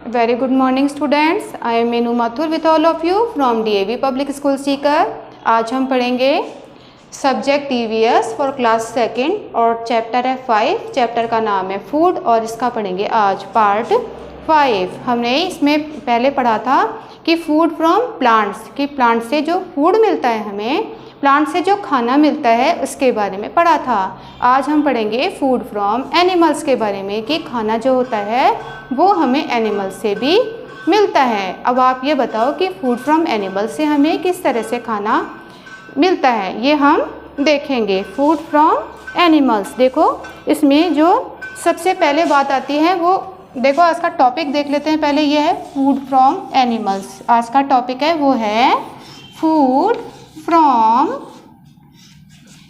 Very good morning students. I am Meenu Mathur with all of you from DAV Public School Sikar. आज हम पढ़ेंगे subject EVS for class second और chapter है 5। Chapter का नाम है फूड और इसका पढ़ेंगे आज पार्ट 5। हमने इसमें पहले पढ़ा था कि फूड फ्रॉम प्लांट्स, कि प्लांट से जो फूड मिलता है हमें, प्लांट से जो खाना मिलता है उसके बारे में पढ़ा था। आज हम पढ़ेंगे फूड फ्रॉम एनिमल्स के बारे में, कि खाना जो होता है वो हमें एनिमल से भी मिलता है। अब आप ये बताओ कि फूड फ्रॉम एनिमल से हमें किस तरह से खाना मिलता है, ये हम देखेंगे। फूड फ्रॉम एनिमल्स, देखो इसमें जो सबसे पहले बात आती है वो देखो, आज का टॉपिक देख लेते हैं। पहले ये है फूड फ्रॉम एनिमल्स। आज का टॉपिक है वो है फूड फ्रॉम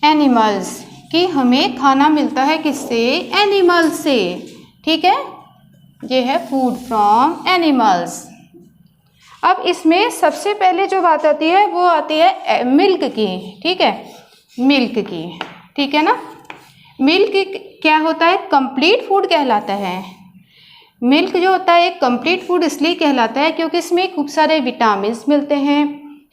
एनिमल्स, कि हमें खाना मिलता है किससे, एनिमल से। ठीक है, ये है फूड फ्रॉम एनिमल्स। अब इसमें सबसे पहले जो बात आती है वो आती है मिल्क की। ठीक है, मिल्क की, ठीक है ना। मिल्क क्या होता है, कंप्लीट फूड कहलाता है। मिल्क जो होता है एक कंप्लीट फूड इसलिए कहलाता है क्योंकि इसमें खूब सारे विटामिन्स मिलते हैं,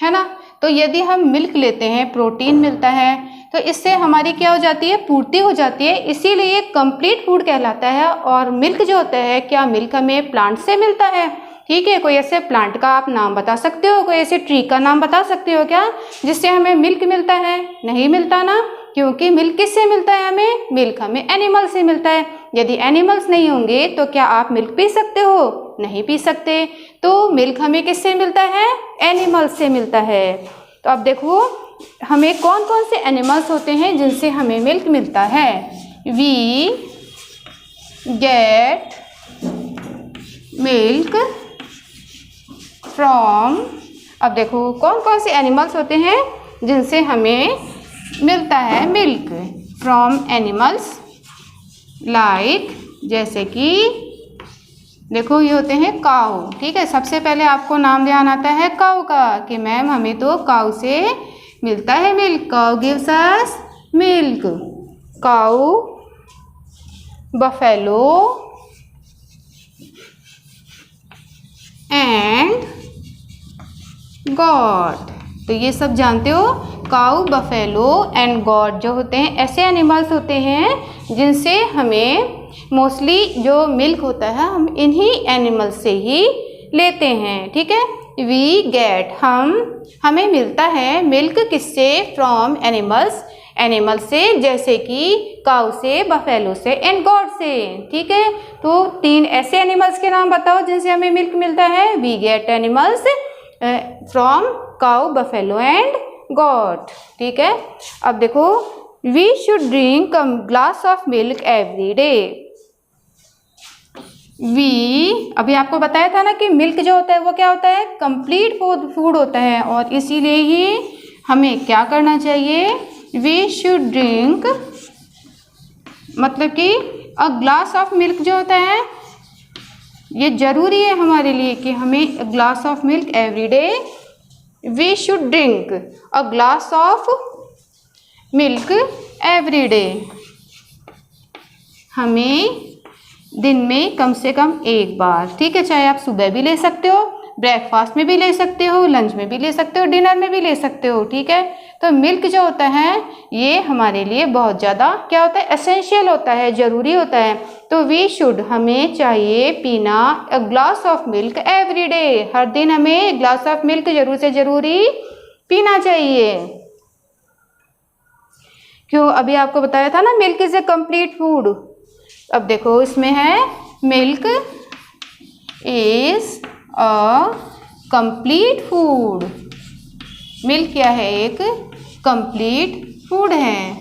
है ना। तो यदि हम मिल्क लेते हैं, प्रोटीन मिलता है, तो इससे हमारी क्या हो जाती है, पूर्ति हो जाती है, इसीलिए ये कंप्लीट फूड कहलाता है। और मिल्क जो होता है, क्या मिल्क हमें प्लांट से मिलता है। ठीक है, कोई ऐसे प्लांट का आप नाम बता सकते हो, कोई ऐसे ट्री का नाम बता सकते हो क्या जिससे हमें मिल्क मिलता है? नहीं मिलता ना, क्योंकि मिल्क किससे मिलता है हमें, मिल्क हमें एनिमल से मिलता है। यदि एनिमल्स नहीं होंगे तो क्या आप मिल्क पी सकते हो? नहीं पी सकते। तो मिल्क हमें किससे मिलता है, एनिमल से मिलता है। तो अब देखो हमें कौन कौन से एनिमल्स होते हैं जिनसे हमें मिल्क मिलता है। वी गेट मिल्क फ्रॉम, अब देखो कौन कौन से एनिमल्स होते हैं जिनसे हमें मिलता है मिल्क फ्रॉम एनिमल्स, लाइक जैसे कि देखो ये होते हैं काऊ। ठीक है, सबसे पहले आपको नाम ध्यान आता है काऊ का, कि मैम हमें तो काऊ से मिलता है milk. Cow gives us milk. Cow, buffalo and got. तो ये सब जानते हो, काऊ, बफेलो एंड गॉट जो होते हैं ऐसे एनिमल्स होते हैं जिनसे हमें मोस्टली जो मिल्क होता है हम इन्हीं एनिमल से ही लेते हैं। ठीक है, वी गेट, हमें मिलता है मिल्क किससे, फ्रॉम एनिमल्स, एनिमल से, जैसे कि काऊ से, बफेलो से एंड गॉट से। ठीक है, तो 3 ऐसे एनिमल्स के नाम बताओ जिनसे हमें मिल्क मिलता है। We get animals from cow, buffalo and goat. ठीक है, अब देखो we should drink a glass of milk every day. We, अभी आपको बताया था ना कि मिल्क जो होता है वो क्या होता है, कंप्लीट फूड होता है, और इसीलिए ही हमें क्या करना चाहिए, वी शुड ड्रिंक, मतलब कि अ ग्लास ऑफ मिल्क जो होता है ये जरूरी है हमारे लिए कि हमें glass of milk every day, we should drink a glass of milk every day. हमें दिन में कम से कम एक बार, ठीक है, चाहे आप सुबह भी ले सकते हो, ब्रेकफास्ट में भी ले सकते हो, लंच में भी ले सकते हो, डिनर में भी ले सकते हो। ठीक है, तो मिल्क जो होता है ये हमारे लिए बहुत ज़्यादा क्या होता है, एसेंशियल होता है, ज़रूरी होता है। तो वी शुड, हमें चाहिए पीना a glass of milk every day, हर दिन हमें एक ग्लास ऑफ मिल्क जरूर से ज़रूरी पीना चाहिए। क्यों, अभी आपको बताया था ना milk is a complete food. अब देखो इसमें है milk is a complete food. Milk क्या है, एक कंप्लीट फूड है।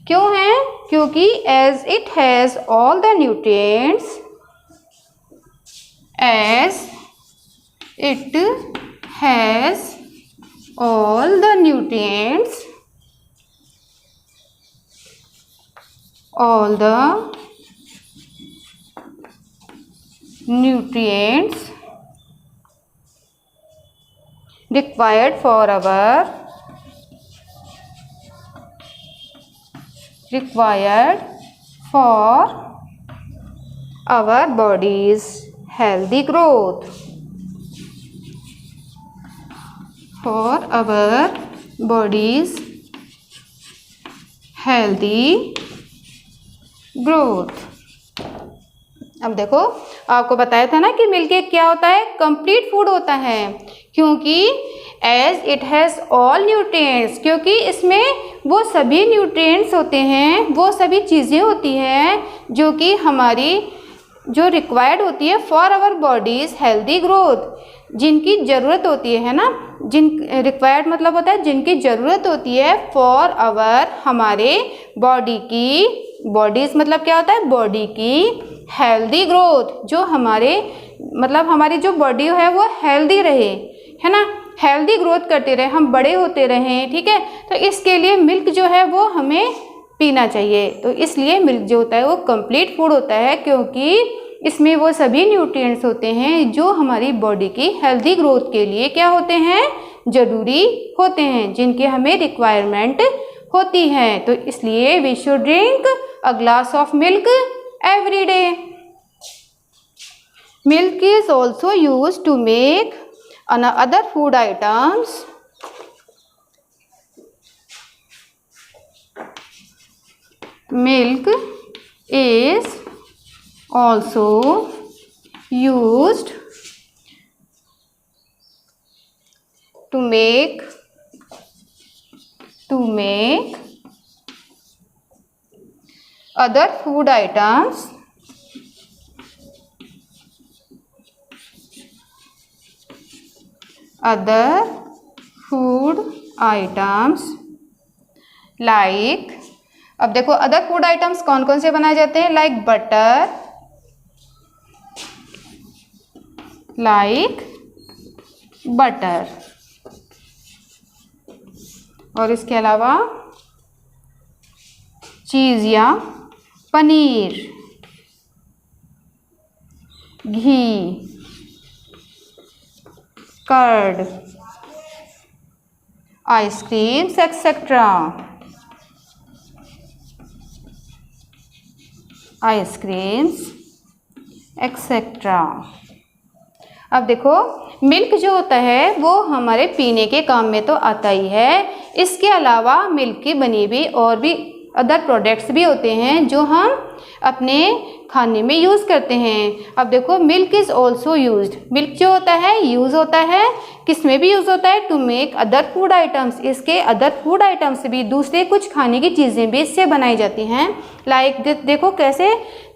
क्यों है, क्योंकि as it has all the nutrients, as it has all the nutrients, all the nutrients required for our our body's healthy growth. For our body's healthy growth. अब देखो, आपको बताया था ना कि मिल्क केक क्या होता है, कंप्लीट फूड होता है, क्योंकि as it has all nutrients, क्योंकि इसमें वो सभी न्यूट्रिएंट्स होते हैं, वो सभी चीज़ें होती हैं जो कि हमारी जो रिक्वायर्ड होती है for our body's healthy growth, जिनकी ज़रूरत होती है ना, जिन रिक्वायर्ड मतलब होता है जिनकी ज़रूरत होती है फॉर आवर हमारे बॉडी की, बॉडीज़ मतलब क्या होता है, बॉडी की हेल्दी ग्रोथ, जो हमारे मतलब हमारी जो बॉडी है वो हेल्दी रहे, है ना, हेल्दी ग्रोथ करते रहे, हम बड़े होते रहें, ठीक है। तो इसके लिए मिल्क जो है वो हमें पीना चाहिए। तो इसलिए मिल्क जो होता है वो कंप्लीट फूड होता है, क्योंकि इसमें वो सभी न्यूट्रिएंट्स होते हैं जो हमारी बॉडी की हेल्दी ग्रोथ के लिए क्या होते हैं, ज़रूरी होते हैं, जिनकी हमें रिक्वायरमेंट होती है। तो इसलिए we should drink a glass of milk every day. Milk is also used to make other food items. Milk is also used to make other food items like, अब देखो अदर फूड आइटम्स कौन कौन से बनाए जाते हैं, like butter, और इसके अलावा चीज़ या पनीर, घी, कर्ड, आइसक्रीम्स एक्सेट्रा, अब देखो मिल्क जो होता है वो हमारे पीने के काम में तो आता ही है, इसके अलावा मिल्क की बनी हुई और भी अदर प्रोडक्ट्स भी होते हैं जो हम अपने खाने में यूज़ करते हैं। अब देखो milk is also used, milk जो होता है यूज़ होता है, किस में भी यूज़ होता है, to make other food items, इसके अदर फूड आइटम्स भी, दूसरे कुछ खाने की चीज़ें भी इससे बनाई जाती हैं। लाइक देखो कैसे,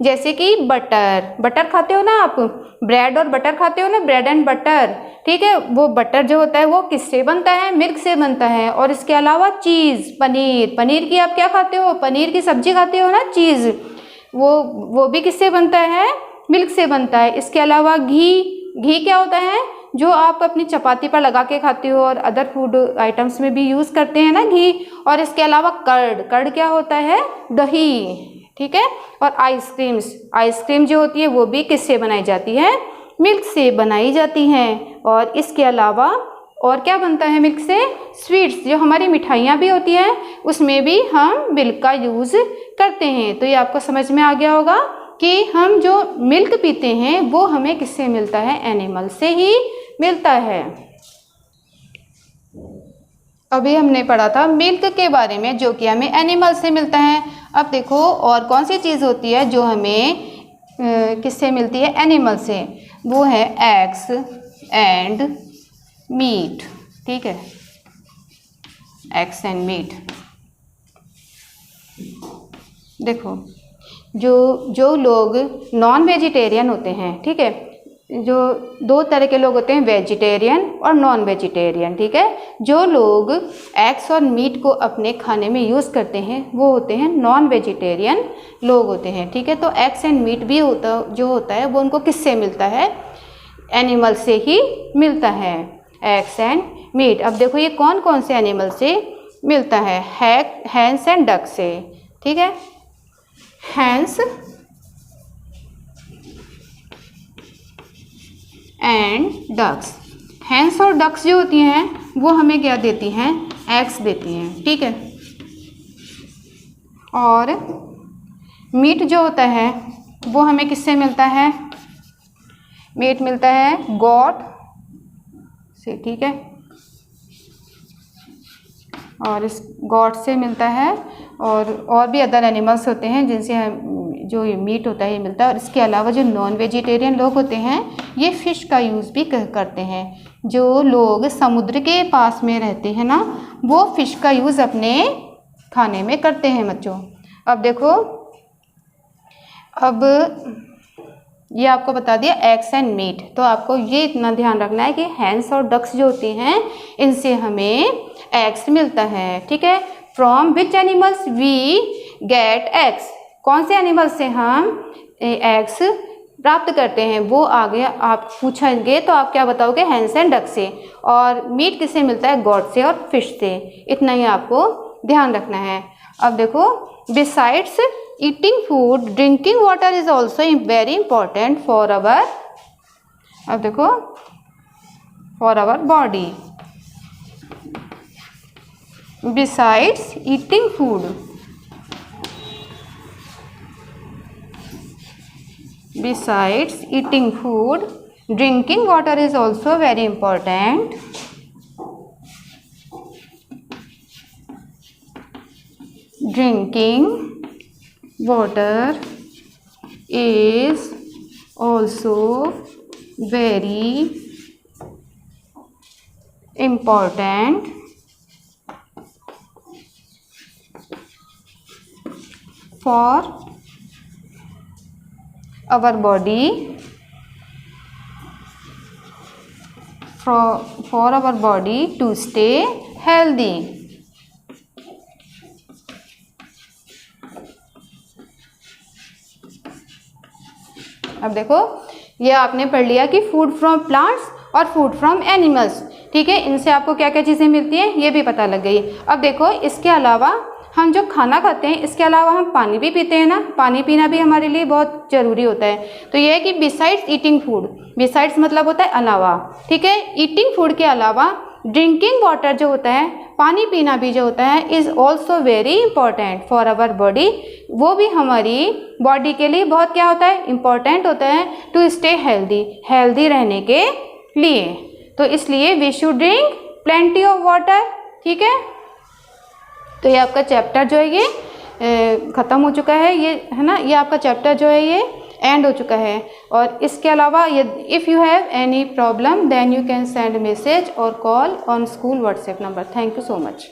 जैसे कि बटर खाते हो ना आप, ब्रेड और बटर खाते हो ना, ब्रेड एंड बटर, ठीक है, वो बटर जो होता है वो किससे बनता है, मिल्क से बनता है। और इसके अलावा चीज़, पनीर की आप क्या खाते हो, पनीर की सब्जी खाते हो ना, चीज़, वो भी किससे बनता है, मिल्क से बनता है। इसके अलावा घी क्या होता है, जो आप अपनी चपाती पर लगा के खाते हो और अदर फूड आइटम्स में भी यूज़ करते हैं ना, घी। और इसके अलावा कर्ड क्या होता है, दही, ठीक है। और आइसक्रीम जो होती है वो भी किससे बनाई जाती है, मिल्क से बनाई जाती हैं। और इसके अलावा और क्या बनता है मिल्क से, स्वीट्स, जो हमारी मिठाइयाँ भी होती हैं उसमें भी हम मिल्क का यूज़ करते हैं। तो ये आपको समझ में आ गया होगा कि हम जो मिल्क पीते हैं वो हमें किससे मिलता है, एनिमल से ही मिलता है। अभी हमने पढ़ा था मिल्क के बारे में जो कि हमें एनिमल से मिलता है। अब देखो और कौन सी चीज़ होती है जो हमें किससे मिलती है, एनिमल से, वो है एग्स एंड मीट, ठीक है, एग्स एंड मीट। देखो जो लोग नॉन वेजिटेरियन होते हैं, ठीक है, जो दो तरह के लोग होते हैं, वेजिटेरियन और नॉन वेजिटेरियन, ठीक है। जो लोग एग्स और मीट को अपने खाने में यूज़ करते हैं वो होते हैं नॉन वेजिटेरियन लोग होते हैं, ठीक है। तो एग्स एंड मीट भी जो होता है वो उनको किससे मिलता है, एनिमल से ही मिलता है, एग्स एंड मीट। अब देखो ये कौन कौन से एनिमल से मिलता है, हैंस एंड डक से, ठीक है, हैंस एंड डक्स। हैंस और डक्स जो होती हैं वो हमें क्या देती हैं, एग्स देती हैं, ठीक है। और मीट जो होता है वो हमें किससे मिलता है? मीट मिलता है गॉट से, ठीक है, और इस गॉट से मिलता है, और भी अदर एनिमल्स होते हैं जिनसे जो मीट होता है ये मिलता है। और इसके अलावा जो नॉन वेजिटेरियन लोग होते हैं ये फ़िश का यूज़ भी करते हैं। जो लोग समुद्र के पास में रहते हैं ना, वो फ़िश का यूज़ अपने खाने में करते हैं बच्चों। अब देखो, अब ये आपको बता दिया एग्स एंड मीट, तो आपको ये इतना ध्यान रखना है कि हैंस और डक्स जो होती हैं इनसे हमें एग्स मिलता है, ठीक है। From which animals we get eggs, कौन से एनिमल से हम एग्स प्राप्त करते हैं, वो आगे आप पूछेंगे तो आप क्या बताओगे? हैंस एंड डक से। और मीट किससे मिलता है? गॉड से और फिश से। इतना ही आपको ध्यान रखना है। अब देखो, besides eating food, drinking water is also very important for our, अब देखो, for our body. Besides eating food, drinking water is also very important. Drinking water is also very important for our body, for our body to stay healthy. अब देखो, ये आपने पढ़ लिया कि food from plants और फूड फ्रॉम एनिमल्स, ठीक है, इनसे आपको क्या क्या चीज़ें मिलती हैं ये भी पता लग गई। अब देखो, इसके अलावा हम जो खाना खाते हैं इसके अलावा हम पानी भी पीते हैं ना, पानी पीना भी हमारे लिए बहुत ज़रूरी होता है। तो ये है कि बिसाइड्स ईटिंग फूड, बिसाइड्स मतलब होता है अलावा, ठीक है, ईटिंग फूड के अलावा ड्रिंकिंग वाटर जो होता है, पानी पीना भी जो होता है, is also very important for our body, वो भी हमारी बॉडी के लिए बहुत क्या होता है? इम्पॉर्टेंट होता है, टू स्टे हेल्दी, हेल्दी रहने के लिए। तो इसलिए we should drink plenty of water, ठीक है। तो ये आपका चैप्टर जो है ये ख़त्म हो चुका है, ये है ना, ये आपका चैप्टर जो है ये एंड हो चुका है। और इसके अलावा ये if you have any problem then you can send message और call on school WhatsApp number. Thank you so much.